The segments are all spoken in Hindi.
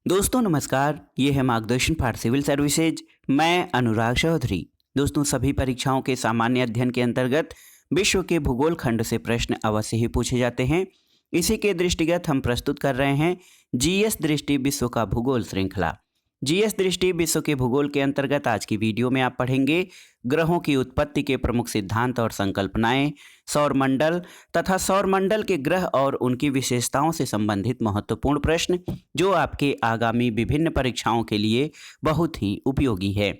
दोस्तों नमस्कार, ये है मार्गदर्शन फॉर सिविल सर्विसेज। मैं अनुराग चौधरी। दोस्तों सभी परीक्षाओं के सामान्य अध्ययन के अंतर्गत विश्व के भूगोल खंड से प्रश्न अवश्य ही पूछे जाते हैं। इसी के दृष्टिगत हम प्रस्तुत कर रहे हैं जीएस दृष्टि विश्व का भूगोल श्रृंखला। जीएस दृष्टि विश्व के भूगोल के अंतर्गत आज की वीडियो में आप पढ़ेंगे ग्रहों की उत्पत्ति के प्रमुख सिद्धांत और संकल्पनाएं, सौरमंडल तथा सौरमंडल के ग्रह और उनकी विशेषताओं से संबंधित महत्वपूर्ण प्रश्न जो आपके आगामी विभिन्न परीक्षाओं के लिए बहुत ही उपयोगी है।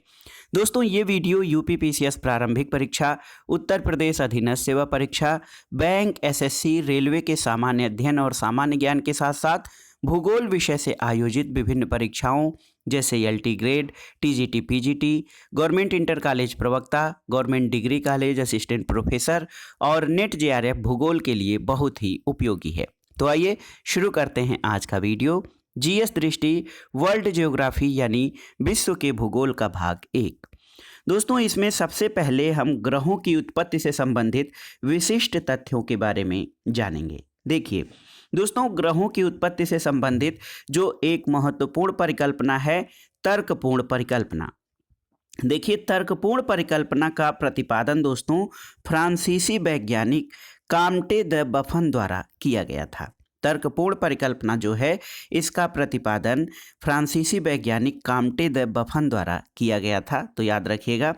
दोस्तों ये वीडियो यूपीपीसीएस प्रारंभिक परीक्षा, उत्तर प्रदेश अधीनस्थ सेवा परीक्षा, बैंक, एसएससी, रेलवे के सामान्य अध्ययन और सामान्य ज्ञान के साथ साथ भूगोल विषय से आयोजित विभिन्न परीक्षाओं जैसे LT grade, TGT, PGT, government inter college प्रवक्ता, government degree college assistant professor और नेट जेआरएफ भूगोल के लिए बहुत ही उपयोगी है। तो आइए शुरू करते हैं आज का वीडियो। जीएस दृष्टि वर्ल्ड ज्योग्राफी यानी विश्व के भूगोल का भाग 1। दोस्तों इसमें सबसे पहले हम ग्रहों की उत्पत्ति से संबंधित विशिष्ट तथ्यों के बारे में जानेंगे। देखिए दोस्तों, ग्रहों की उत्पत्ति से संबंधित जो एक महत्वपूर्ण परिकल्पना है तर्कपूर्ण परिकल्पना। देखिए तर्कपूर्ण परिकल्पना का प्रतिपादन दोस्तों फ्रांसीसी वैज्ञानिक काम्टे द बफन द्वारा किया गया था। तर्कपूर्ण परिकल्पना जो है इसका प्रतिपादन फ्रांसीसी वैज्ञानिक काम्टे द बफन द्वारा किया गया था, तो याद रखिएगा।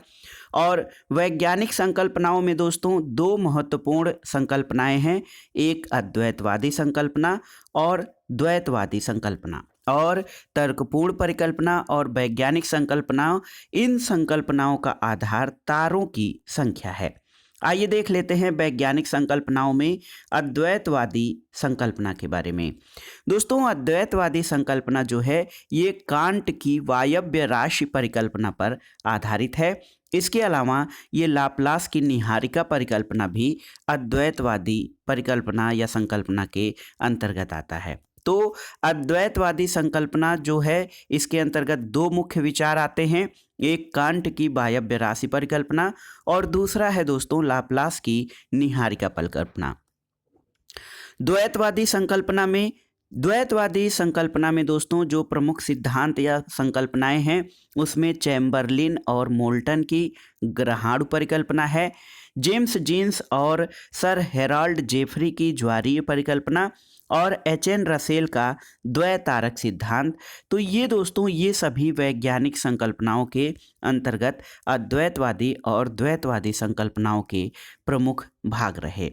और वैज्ञानिक संकल्पनाओं में दोस्तों दो महत्वपूर्ण संकल्पनाएं हैं, एक अद्वैतवादी संकल्पना और द्वैतवादी संकल्पना। और तर्कपूर्ण परिकल्पना और वैज्ञानिक संकल्पनाओं, इन संकल्पनाओं का आधार तारों की संख्या है। आइए देख लेते हैं वैज्ञानिक संकल्पनाओं में अद्वैतवादी संकल्पना के बारे में। दोस्तों अद्वैतवादी संकल्पना जो है ये कांट की वायव्य राशि परिकल्पना पर आधारित है। इसके अलावा ये लाप्लास की निहारिका परिकल्पना भी अद्वैतवादी परिकल्पना या संकल्पना के अंतर्गत आता है। तो अद्वैतवादी संकल्पना जो है इसके अंतर्गत दो मुख्य विचार आते हैं, एक कांट की वायव्य राशि परिकल्पना और दूसरा है दोस्तों लाप्लास की निहारिका परिकल्पना। द्वैतवादी संकल्पना में दोस्तों जो प्रमुख सिद्धांत या संकल्पनाएं हैं उसमें चैम्बरलिन और मोल्टन की ग्रहाणु परिकल्पना है, जेम्स जीन्स और सर हेराल्ड जेफरी की ज्वारीय परिकल्पना और एचएन रसेल का द्वैतारक सिद्धांत। तो ये दोस्तों ये सभी वैज्ञानिक संकल्पनाओं के अंतर्गत अद्वैतवादी और द्वैतवादी संकल्पनाओं के प्रमुख भाग रहे।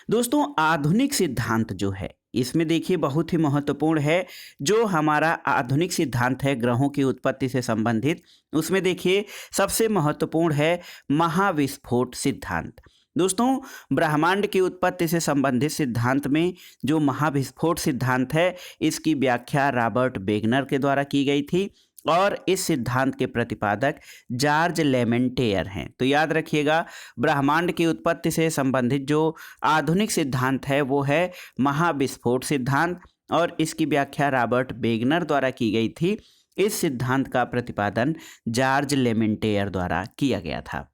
दोस्तों आधुनिक सिद्धांत जो है इसमें देखिए बहुत ही महत्वपूर्ण है। जो हमारा आधुनिक सिद्धांत है ग्रहों की उत्पत्ति से संबंधित, उसमें देखिए सबसे महत्वपूर्ण है महाविस्फोट सिद्धांत। दोस्तों ब्रह्मांड की उत्पत्ति से संबंधित सिद्धांत में जो महाविस्फोट सिद्धांत है इसकी व्याख्या रॉबर्ट वेगनर के द्वारा की गई थी और इस सिद्धांत के प्रतिपादक जॉर्ज लेमेंटेयर हैं। तो याद रखिएगा ब्रह्मांड की उत्पत्ति से संबंधित जो आधुनिक सिद्धांत है वो है महाविस्फोट सिद्धांत और इसकी व्याख्या रॉबर्ट वेगनर द्वारा की गई थी। इस सिद्धांत का प्रतिपादन जॉर्ज लेमेंटेयर द्वारा किया गया था।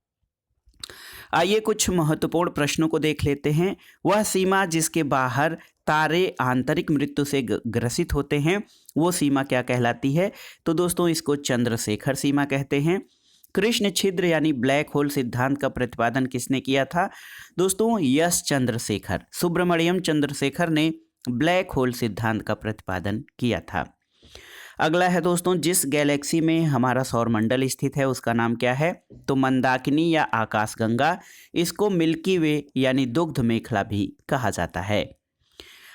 आइए कुछ महत्वपूर्ण प्रश्नों को देख लेते हैं। वह सीमा जिसके बाहर तारे आंतरिक मृत्यु से ग्रसित होते हैं वो सीमा क्या कहलाती है? तो दोस्तों इसको चंद्रशेखर सीमा कहते हैं। कृष्ण छिद्र यानी ब्लैक होल सिद्धांत का प्रतिपादन किसने किया था? दोस्तों यश चंद्रशेखर, सुब्रमण्यम चंद्रशेखर ने ब्लैक होल सिद्धांत का प्रतिपादन किया था। अगला है दोस्तों जिस गैलेक्सी में हमारा सौरमंडल स्थित है उसका नाम क्या है? तो मंदाकिनी या आकाशगंगा। इसको मिल्की वे यानी दुग्ध मेखला भी कहा जाता है।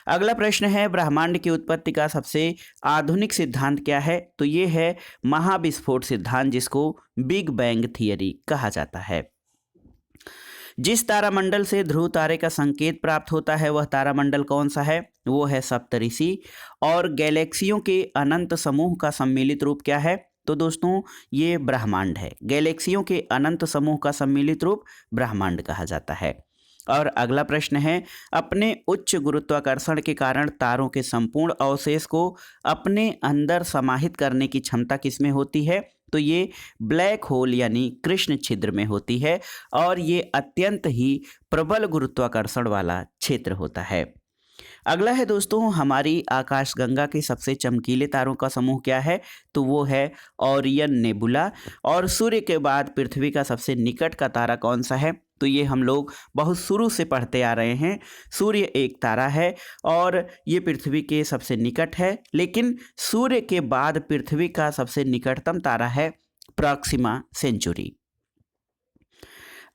अगला प्रश्न है ब्रह्मांड की उत्पत्ति का सबसे आधुनिक सिद्धांत क्या है? तो ये है महाविस्फोट सिद्धांत जिसको बिग बैंग थियरी कहा जाता है। जिस तारामंडल से ध्रुव तारे का संकेत प्राप्त होता है वह तारामंडल कौन सा है? वो है सप्तऋषि। और गैलेक्सियों के अनंत समूह का सम्मिलित रूप क्या है? तो दोस्तों ये ब्रह्मांड है। गैलेक्सियों के अनंत समूह का सम्मिलित रूप ब्रह्मांड कहा जाता है। और अगला प्रश्न है अपने उच्च गुरुत्वाकर्षण के कारण तारों के संपूर्ण अवशेष को अपने अंदर समाहित करने की क्षमता किसमें होती है? तो ये ब्लैक होल यानी कृष्ण छिद्र में होती है और ये अत्यंत ही प्रबल गुरुत्वाकर्षण वाला क्षेत्र होता है। अगला है दोस्तों, हमारी आकाशगंगा के सबसे चमकीले तारों का समूह क्या है? तो वो है ओरियन नेबुला। और सूर्य के बाद पृथ्वी का सबसे निकट का तारा कौन सा है? तो ये हम लोग बहुत शुरू से पढ़ते आ रहे हैं। सूर्य एक तारा है और ये पृथ्वी के सबसे निकट है, लेकिन सूर्य के बाद पृथ्वी का सबसे निकटतम तारा है प्रॉक्सिमा सेंचुरी।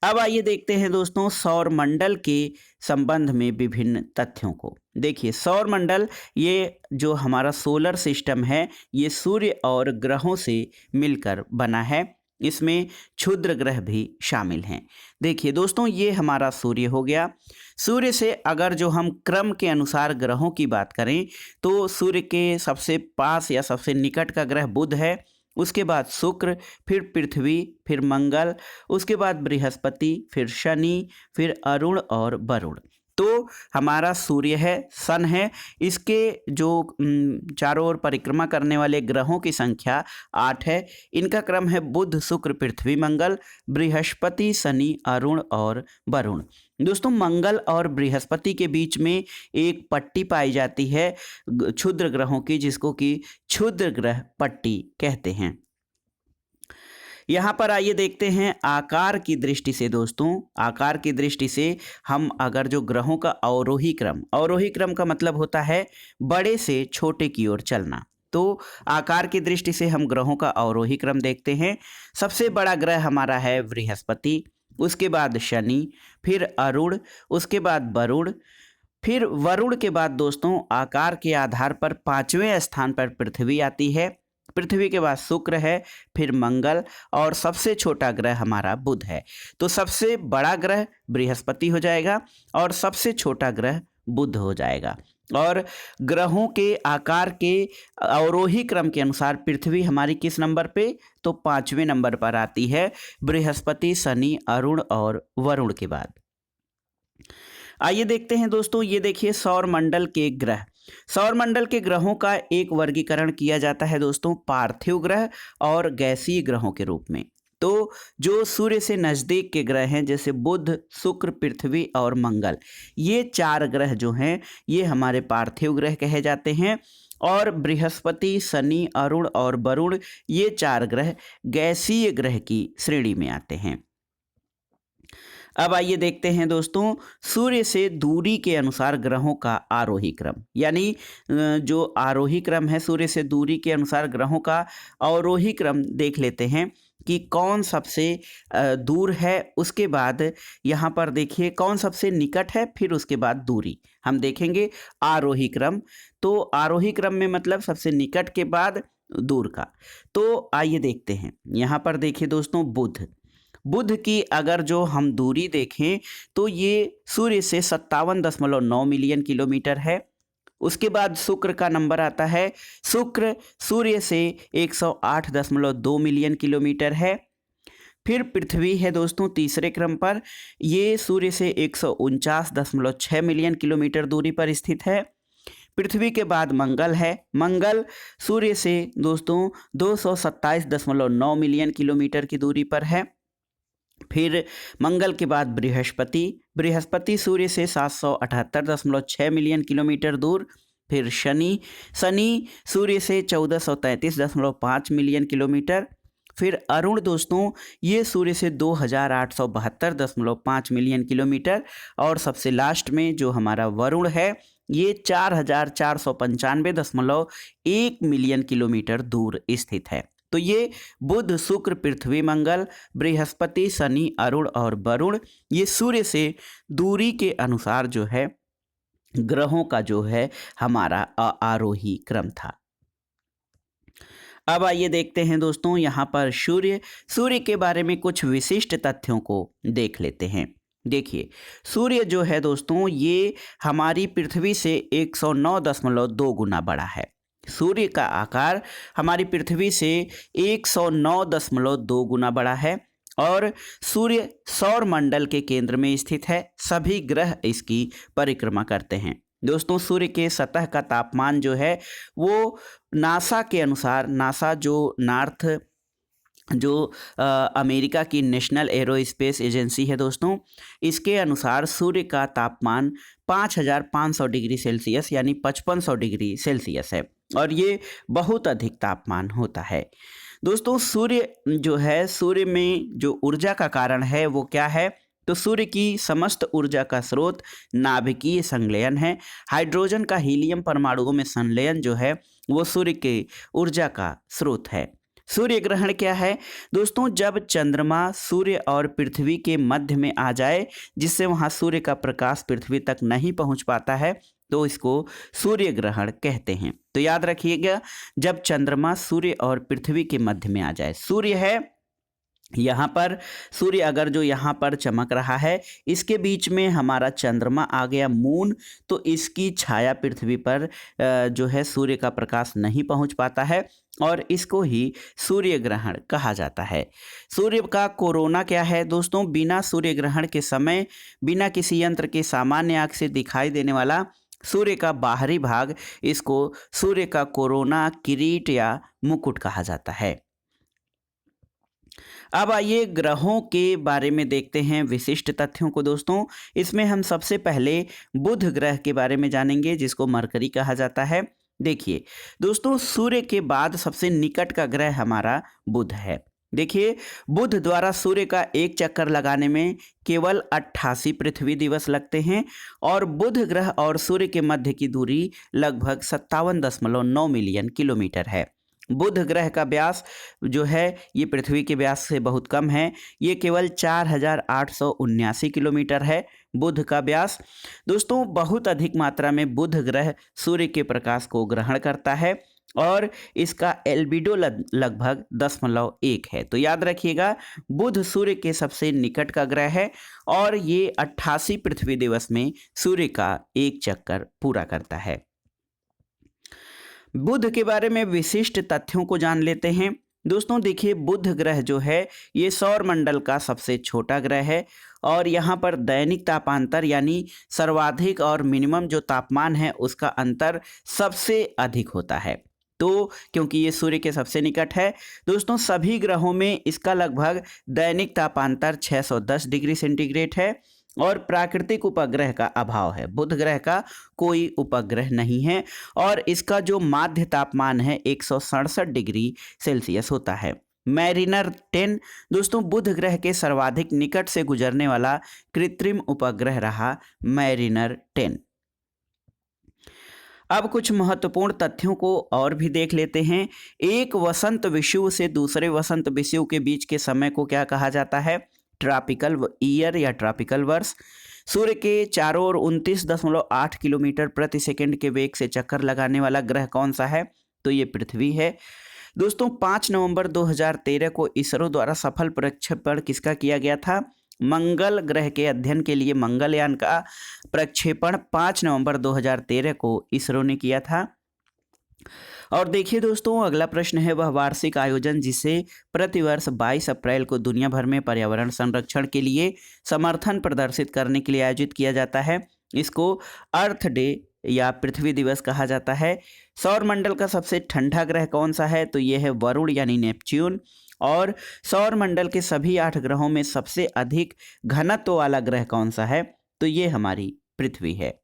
अब आइए देखते हैं दोस्तों सौर मंडल के संबंध में विभिन्न तथ्यों को। देखिए, सौर मंडल ये जो हमारा सोलर सिस्टम है, ये सूर्य और ग्रहों से मिलकर बना है। इसमें क्षुद्र ग्रह भी शामिल हैं। देखिए दोस्तों, ये हमारा सूर्य हो गया। सूर्य से अगर जो हम क्रम के अनुसार ग्रहों की बात करें तो सूर्य के सबसे पास या सबसे निकट का ग्रह बुध है, उसके बाद शुक्र, फिर पृथ्वी, फिर मंगल, उसके बाद बृहस्पति, फिर शनि, फिर अरुण और वरुण। तो हमारा सूर्य है, सन है, इसके जो चारों ओर परिक्रमा करने वाले ग्रहों की संख्या 8 है। इनका क्रम है बुध, शुक्र, पृथ्वी, मंगल, बृहस्पति, शनि, अरुण और वरुण। दोस्तों, मंगल और बृहस्पति के बीच में एक पट्टी पाई जाती है क्षुद्र ग्रहों की, जिसको कि क्षुद्र ग्रह पट्टी कहते हैं। यहाँ पर आइए देखते हैं आकार की दृष्टि से। दोस्तों, आकार की दृष्टि से हम अगर जो ग्रहों का अवरोही क्रम का मतलब होता है बड़े से छोटे की ओर चलना। तो आकार की दृष्टि से हम ग्रहों का अवरोही क्रम देखते हैं। सबसे बड़ा ग्रह हमारा है बृहस्पति, उसके बाद शनि, फिर अरुण, उसके बाद वरुण, फिर वरुण के बाद दोस्तों आकार के आधार पर 5वें स्थान पर पृथ्वी आती है। पृथ्वी के बाद शुक्र है, फिर मंगल और सबसे छोटा ग्रह हमारा बुध है। तो सबसे बड़ा ग्रह बृहस्पति हो जाएगा और सबसे छोटा ग्रह बुध हो जाएगा। और ग्रहों के आकार के अवरोही क्रम के अनुसार पृथ्वी हमारी किस नंबर पे? तो 5वें नंबर पर आती है, बृहस्पति, शनि, अरुण और वरुण के बाद। आइए देखते हैं दोस्तों, ये देखिए सौर मंडल के ग्रह। सौर मंडल के ग्रहों का एक वर्गीकरण किया जाता है दोस्तों पार्थिव ग्रह और गैसीय ग्रहों के रूप में। तो जो सूर्य से नज़दीक के ग्रह हैं जैसे बुध, शुक्र, पृथ्वी और मंगल, ये 4 ग्रह जो हैं ये हमारे पार्थिव ग्रह कहे जाते हैं। और बृहस्पति, शनि, अरुण और वरुण, ये 4 ग्रह गैसीय ग्रह की श्रेणी में आते हैं। अब आइए देखते हैं दोस्तों सूर्य से दूरी के अनुसार ग्रहों का आरोही क्रम, यानी जो आरोही क्रम है सूर्य से दूरी के अनुसार ग्रहों का अवरोही क्रम देख लेते हैं कि कौन सबसे दूर है। उसके बाद यहाँ पर देखिए कौन सबसे निकट है, फिर उसके बाद दूरी हम देखेंगे आरोही क्रम। तो आरोही क्रम में मतलब सबसे निकट के बाद दूर का। तो आइए देखते हैं, यहाँ पर देखिए दोस्तों बुध की अगर जो हम दूरी देखें तो ये सूर्य से 57.9 मिलियन किलोमीटर है। उसके बाद शुक्र का नंबर आता है, शुक्र सूर्य से 108.2 मिलियन किलोमीटर है। फिर पृथ्वी है दोस्तों तीसरे क्रम पर, ये सूर्य से 149.6 मिलियन किलोमीटर दूरी पर स्थित है। पृथ्वी के बाद मंगल है, मंगल सूर्य से दोस्तों 227.9 मिलियन किलोमीटर की दूरी पर है। फिर मंगल के बाद बृहस्पति सूर्य से 778.6 मिलियन किलोमीटर दूर। फिर शनि सूर्य से 1433.5 मिलियन किलोमीटर। फिर अरुण दोस्तों ये सूर्य से 2872.5 मिलियन किलोमीटर। और सबसे लास्ट में जो हमारा वरुण है ये 4495.1 मिलियन किलोमीटर दूर स्थित है। तो ये बुध, शुक्र, पृथ्वी, मंगल, बृहस्पति, शनि, अरुण और वरुण ये सूर्य से दूरी के अनुसार जो है ग्रहों का जो है हमारा आरोही क्रम था। अब आइए देखते हैं दोस्तों यहाँ पर सूर्य के बारे में कुछ विशिष्ट तथ्यों को देख लेते हैं। देखिए सूर्य जो है दोस्तों ये हमारी पृथ्वी से 109.2 गुना बड़ा है। सूर्य का आकार हमारी पृथ्वी से 109.2 गुना बड़ा है और सूर्य सौर मंडल के केंद्र में स्थित है। सभी ग्रह इसकी परिक्रमा करते हैं। दोस्तों सूर्य के सतह का तापमान जो है वो नासा के अनुसार, नासा जो नॉर्थ जो अमेरिका की नेशनल एरोस्पेस एजेंसी है दोस्तों, इसके अनुसार सूर्य का तापमान 5500 डिग्री सेल्सियस यानी 5500 डिग्री सेल्सियस है और ये बहुत अधिक तापमान होता है। दोस्तों सूर्य जो है, सूर्य में जो ऊर्जा का कारण है वो क्या है? तो सूर्य की समस्त ऊर्जा का स्रोत नाभिकीय संलयन है। हाइड्रोजन का हीलियम परमाणुओं में संलयन जो है वो सूर्य के ऊर्जा का स्रोत है। सूर्य ग्रहण क्या है? दोस्तों जब चंद्रमा सूर्य और पृथ्वी के मध्य में आ जाए, जिससे वहां सूर्य का प्रकाश पृथ्वी तक नहीं पहुंच पाता है, तो इसको सूर्य ग्रहण कहते हैं। तो याद रखिएगा, जब चंद्रमा सूर्य और पृथ्वी के मध्य में आ जाए। सूर्य है यहाँ पर, सूर्य अगर जो यहाँ पर चमक रहा है, इसके बीच में हमारा चंद्रमा आ गया मून, तो इसकी छाया पृथ्वी पर जो है सूर्य का प्रकाश नहीं पहुँच पाता है और इसको ही सूर्य ग्रहण कहा जाता है। सूर्य का कोरोना क्या है? दोस्तों बिना सूर्य ग्रहण के समय, बिना किसी यंत्र के सामान्य आँख से दिखाई देने वाला सूर्य का बाहरी भाग, इसको सूर्य का कोरोना किरीट या मुकुट कहा जाता है। अब आइए ग्रहों के बारे में देखते हैं विशिष्ट तथ्यों को दोस्तों। इसमें हम सबसे पहले बुध ग्रह के बारे में जानेंगे, जिसको मरकरी कहा जाता है। देखिए दोस्तों, सूर्य के बाद सबसे निकट का ग्रह हमारा बुध है। देखिए, बुध द्वारा सूर्य का एक चक्कर लगाने में केवल 88 पृथ्वी दिवस लगते हैं और बुध ग्रह और सूर्य के मध्य की दूरी लगभग 57.9 मिलियन किलोमीटर है। बुध ग्रह का व्यास जो है ये पृथ्वी के व्यास से बहुत कम है, ये केवल 4879 किलोमीटर है बुध का व्यास। दोस्तों बहुत अधिक मात्रा में बुध ग्रह सूर्य के प्रकाश को ग्रहण करता है और इसका एल्बिडो लगभग 10.1 है। तो याद रखिएगा, बुध सूर्य के सबसे निकट का ग्रह है और ये 88 पृथ्वी दिवस में सूर्य का एक चक्कर पूरा करता है। बुध के बारे में विशिष्ट तथ्यों को जान लेते हैं। दोस्तों देखिए, बुध ग्रह जो है ये सौर मंडल का सबसे छोटा ग्रह है और यहाँ पर दैनिक तापांतर यानी सर्वाधिक और मिनिमम जो तापमान है उसका अंतर सबसे अधिक होता है। तो क्योंकि ये सूर्य के सबसे निकट है दोस्तों, सभी ग्रहों में इसका लगभग दैनिक तापांतर 610 डिग्री सेंटीग्रेड है और प्राकृतिक उपग्रह का अभाव है। बुध ग्रह का कोई उपग्रह नहीं है और इसका जो माध्य तापमान है 167 डिग्री सेल्सियस होता है। मैरिनर 10 दोस्तों बुध ग्रह के सर्वाधिक निकट से गुजरने वाला कृत्रिम उपग्रह रहा मैरिनर 10। अब कुछ महत्वपूर्ण तथ्यों को और भी देख लेते हैं। एक वसंत विषुव से दूसरे वसंत विषुव के बीच के समय को क्या कहा जाता है? ट्रॉपिकल ईयर या ट्रॉपिकल वर्ष। सूर्य के चारों ओर 29.8 किलोमीटर प्रति सेकंड के वेग से चक्कर लगाने वाला ग्रह कौन सा है? तो ये पृथ्वी है। दोस्तों 5 नवंबर 2013 को इसरो द्वारा सफल प्रक्षेपण किसका किया गया था? मंगल ग्रह के अध्ययन के लिए मंगलयान का प्रक्षेपण 5 नवंबर 2013 को इसरो ने किया था। और देखिए दोस्तों, अगला प्रश्न है वह वार्षिक आयोजन जिसे प्रतिवर्ष 22 अप्रैल को दुनिया भर में पर्यावरण संरक्षण के लिए समर्थन प्रदर्शित करने के लिए आयोजित किया जाता है। इसको अर्थ डे या पृथ्वी दिवस कहा जाता है। सौर मंडल का सबसे ठंडा ग्रह कौन सा है? तो यह है वरुण यानी नेपच्यून। और सौर मंडल के सभी 8 ग्रहों में सबसे अधिक घनत्व वाला ग्रह कौन सा है? तो ये हमारी पृथ्वी है।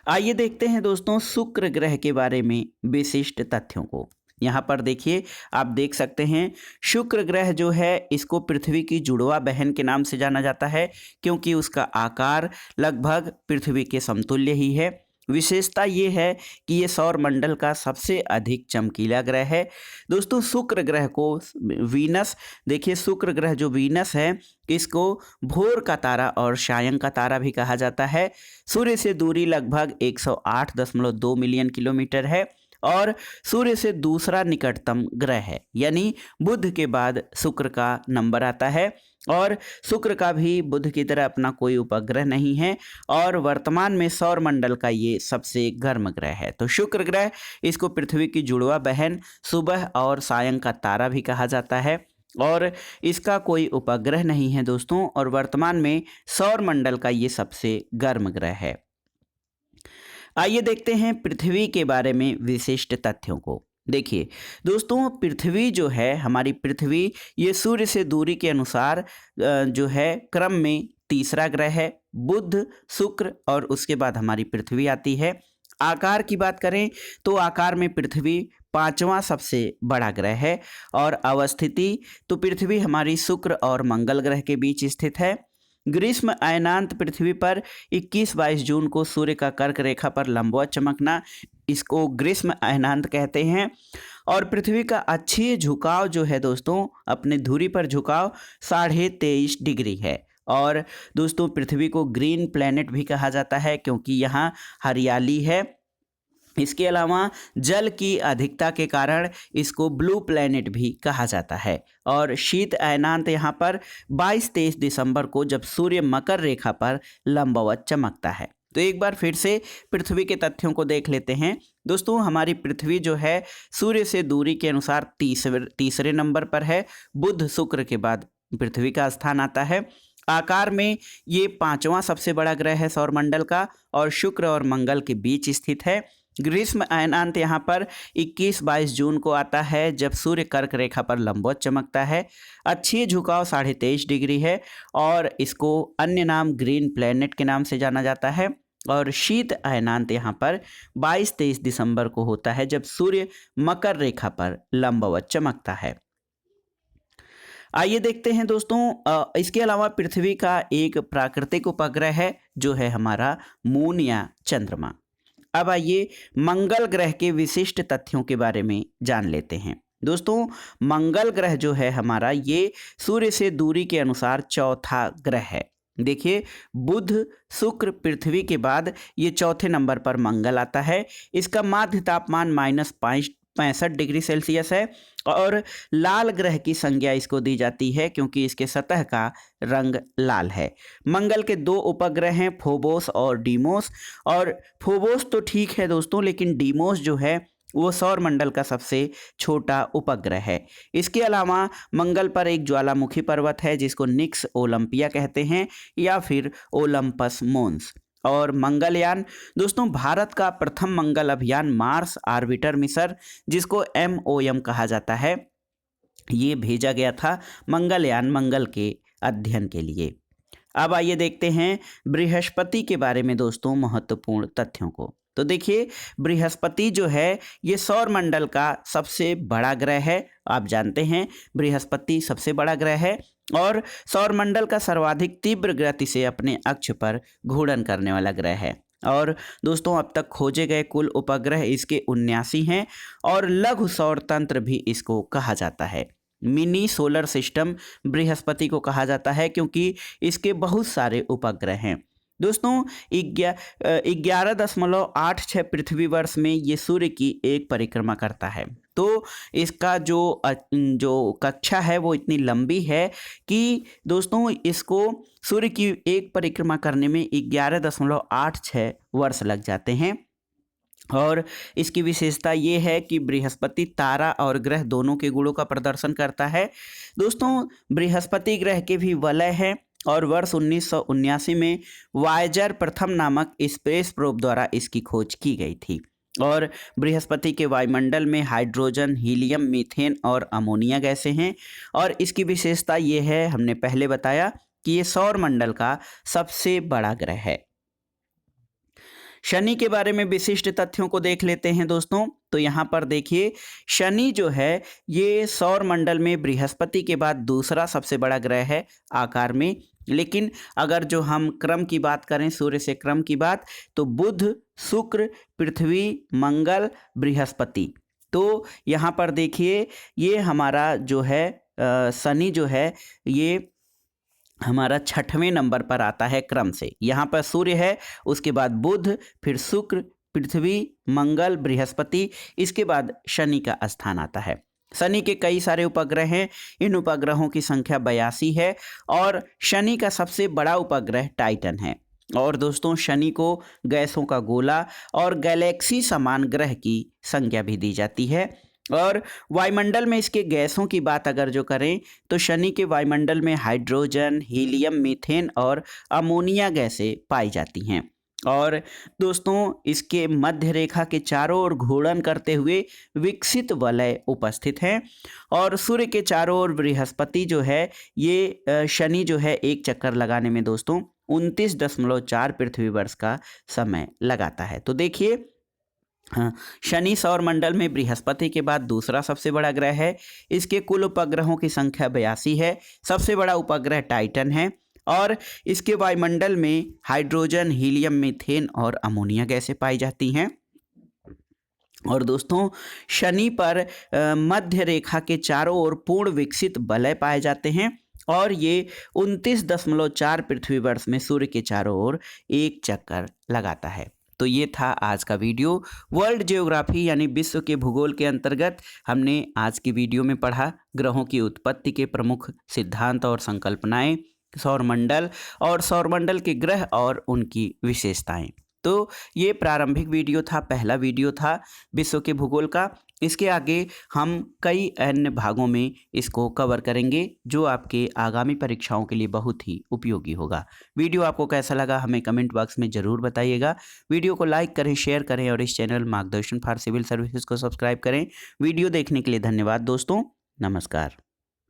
आइए देखते हैं दोस्तों शुक्र ग्रह के बारे में विशिष्ट तथ्यों को। यहाँ पर देखिए, आप देख सकते हैं शुक्र ग्रह जो है इसको पृथ्वी की जुड़वा बहन के नाम से जाना जाता है क्योंकि उसका आकार लगभग पृथ्वी के समतुल्य ही है। विशेषता ये है कि ये सौर मंडल का सबसे अधिक चमकीला ग्रह है। दोस्तों शुक्र ग्रह को वीनस, देखिए शुक्र ग्रह जो वीनस है इसको भोर का तारा और सायं का तारा भी कहा जाता है। सूर्य से दूरी लगभग 108.2 मिलियन किलोमीटर है और सूर्य से दूसरा निकटतम ग्रह है, यानी बुध के बाद शुक्र का नंबर आता है। और शुक्र का भी बुध की तरह अपना कोई उपग्रह नहीं है और वर्तमान में सौर मंडल का ये सबसे गर्म ग्रह है। तो शुक्र ग्रह, इसको पृथ्वी की जुड़वा बहन, सुबह और सायं का तारा भी कहा जाता है और इसका कोई उपग्रह नहीं है दोस्तों, और वर्तमान में सौर मंडल का ये सबसे गर्म ग्रह है। आइए देखते हैं पृथ्वी के बारे में विशिष्ट तथ्यों को। देखिए दोस्तों, पृथ्वी जो है, हमारी पृथ्वी, ये सूर्य से दूरी के अनुसार जो है क्रम में तीसरा ग्रह है। बुध, शुक्र और उसके बाद हमारी पृथ्वी आती है। आकार की बात करें तो आकार में पृथ्वी पांचवा सबसे बड़ा ग्रह है और अवस्थिति तो पृथ्वी हमारी शुक्र और मंगल ग्रह के बीच स्थित है। ग्रीष्म अयनांत पृथ्वी पर 21-22 जून को सूर्य का कर्क रेखा पर लंबवत चमकना, इसको ग्रीष्म अयनांत कहते हैं। और पृथ्वी का अक्षीय झुकाव जो है दोस्तों, अपने धुरी पर झुकाव 23.5 डिग्री है। और दोस्तों, पृथ्वी को ग्रीन प्लैनेट भी कहा जाता है क्योंकि यहाँ हरियाली है। इसके अलावा जल की अधिकता के कारण इसको ब्लू प्लैनेट भी कहा जाता है। और शीत अयनांत यहाँ पर 22-23 दिसंबर को जब सूर्य मकर रेखा पर लंबवत चमकता है। तो एक बार फिर से पृथ्वी के तथ्यों को देख लेते हैं। दोस्तों, हमारी पृथ्वी जो है सूर्य से दूरी के अनुसार तीसरे नंबर पर है। बुध शुक्र के बाद पृथ्वी का स्थान आता है। आकार में ये पांचवा सबसे बड़ा ग्रह है सौरमंडल का और शुक्र और मंगल के बीच स्थित है। ग्रीष्म अयनांत यहाँ पर 21-22 जून को आता है जब सूर्य कर्क रेखा पर लंबवत चमकता है। अक्षीय झुकाव 23.5 डिग्री है और इसको अन्य नाम ग्रीन प्लैनेट के नाम से जाना जाता है। और शीत अयनांत यहाँ पर 22-23 दिसंबर को होता है जब सूर्य मकर रेखा पर लंबवत चमकता है। आइए देखते हैं दोस्तों, इसके अलावा पृथ्वी का एक प्राकृतिक उपग्रह है जो है हमारा मून या चंद्रमा। अब आइए मंगल ग्रह के विशिष्ट तथ्यों के बारे में जान लेते हैं। दोस्तों, मंगल ग्रह जो है हमारा, ये सूर्य से दूरी के अनुसार चौथा ग्रह है। देखिए, बुध शुक्र पृथ्वी के बाद ये चौथे नंबर पर मंगल आता है। इसका माध्य तापमान -65 डिग्री सेल्सियस है और लाल ग्रह की संज्ञा इसको दी जाती है क्योंकि इसके सतह का रंग लाल है। मंगल के दो उपग्रह हैं, फोबोस और डीमोस। और फोबोस तो ठीक है दोस्तों, लेकिन डीमोस जो है वो सौरमंडल का सबसे छोटा उपग्रह है। इसके अलावा मंगल पर एक ज्वालामुखी पर्वत है जिसको निक्स ओलंपिया कहते हैं या फिर ओलंपस मोन्स। और मंगलयान, दोस्तों, भारत का प्रथम मंगल अभियान मार्स आर्बिटर मिशन, जिसको MOM कहा जाता है, ये भेजा गया था मंगलयान मंगल के अध्ययन के लिए। अब आइए देखते हैं बृहस्पति के बारे में दोस्तों महत्वपूर्ण तथ्यों को। तो देखिए, बृहस्पति जो है ये सौरमंडल का सबसे बड़ा ग्रह है। आप जानते हैं बृहस्पति सबसे बड़ा ग्रह है और सौरमंडल का सर्वाधिक तीव्र गति से अपने अक्ष पर घूर्णन करने वाला ग्रह है। और दोस्तों, अब तक खोजे गए कुल उपग्रह इसके 79 हैं और लघु सौर तंत्र भी इसको कहा जाता है। मिनी सोलर सिस्टम बृहस्पति को कहा जाता है क्योंकि इसके बहुत सारे उपग्रह हैं। दोस्तों, 11.86 पृथ्वी वर्ष में ये सूर्य की एक परिक्रमा करता है। तो इसका जो कक्षा है वो इतनी लंबी है कि दोस्तों इसको सूर्य की एक परिक्रमा करने में 11.86 वर्ष लग जाते हैं। और इसकी विशेषता ये है कि बृहस्पति तारा और ग्रह दोनों के गुणों का प्रदर्शन करता है। दोस्तों, बृहस्पति ग्रह के भी वलय है और वर्ष 1979 में वायेजर प्रथम नामक स्पेस प्रोब द्वारा इसकी खोज की गई थी। और बृहस्पति के वायुमंडल में हाइड्रोजन, हीलियम, मीथेन और अमोनिया गैसें हैं। और इसकी विशेषता ये है, हमने पहले बताया कि ये सौरमंडल का सबसे बड़ा ग्रह है। शनि के बारे में विशिष्ट तथ्यों को देख लेते हैं दोस्तों। तो यहाँ पर देखिए, शनि जो है ये सौरमंडल में बृहस्पति के बाद दूसरा सबसे बड़ा ग्रह है आकार में। लेकिन अगर जो हम क्रम की बात करें, सूर्य से क्रम की बात, तो बुध, शुक्र, पृथ्वी, मंगल, बृहस्पति। तो यहाँ पर देखिए, ये हमारा जो है शनि जो है ये हमारा 6वें नंबर पर आता है क्रम से। यहाँ पर सूर्य है, उसके बाद बुध, फिर शुक्र, पृथ्वी, मंगल, बृहस्पति, इसके बाद शनि का स्थान आता है। शनि के कई सारे उपग्रह हैं, इन उपग्रहों की संख्या 82 है और शनि का सबसे बड़ा उपग्रह टाइटन है। और दोस्तों, शनि को गैसों का गोला और गैलेक्सी समान ग्रह की संज्ञा भी दी जाती है। और वायुमंडल में इसके गैसों की बात अगर जो करें तो शनि के वायुमंडल में हाइड्रोजन, हीलियम, मीथेन और अमोनिया गैसें पाई जाती हैं। और दोस्तों इसके मध्य रेखा के चारों ओर घूर्णन करते हुए विकसित वलय उपस्थित हैं। और सूर्य के चारों ओर बृहस्पति जो है ये शनि जो है एक चक्कर लगाने में दोस्तों 29.4 पृथ्वी वर्ष का समय लगाता है। तो देखिए हाँ, शनि सौर मंडल में बृहस्पति के बाद दूसरा सबसे बड़ा ग्रह है। इसके कुल उपग्रहों की संख्या 82 है। सबसे बड़ा उपग्रह टाइटन है और इसके वायुमंडल में हाइड्रोजन, हीलियम, मीथेन और अमोनिया गैसें पाई जाती हैं। और दोस्तों शनि पर मध्य रेखा के चारों ओर पूर्ण विकसित वलय पाए जाते हैं और ये 29.4 पृथ्वी वर्ष में सूर्य के चारों ओर एक चक्कर लगाता है। तो ये था आज का वीडियो। वर्ल्ड ज्योग्राफी यानी विश्व के भूगोल के अंतर्गत हमने आज की वीडियो में पढ़ा ग्रहों की उत्पत्ति के प्रमुख सिद्धांत और संकल्पनाएं, सौरमंडल और सौरमंडल के ग्रह और उनकी विशेषताएं। तो ये प्रारंभिक वीडियो था, पहला वीडियो था विश्व के भूगोल का। इसके आगे हम कई अन्य भागों में इसको कवर करेंगे जो आपके आगामी परीक्षाओं के लिए बहुत ही उपयोगी होगा। वीडियो आपको कैसा लगा हमें कमेंट बॉक्स में ज़रूर बताइएगा। वीडियो को लाइक करें, शेयर करें और इस चैनल मार्गदर्शन फॉर सिविल सर्विसेज को सब्सक्राइब करें। वीडियो देखने के लिए धन्यवाद दोस्तों। नमस्कार।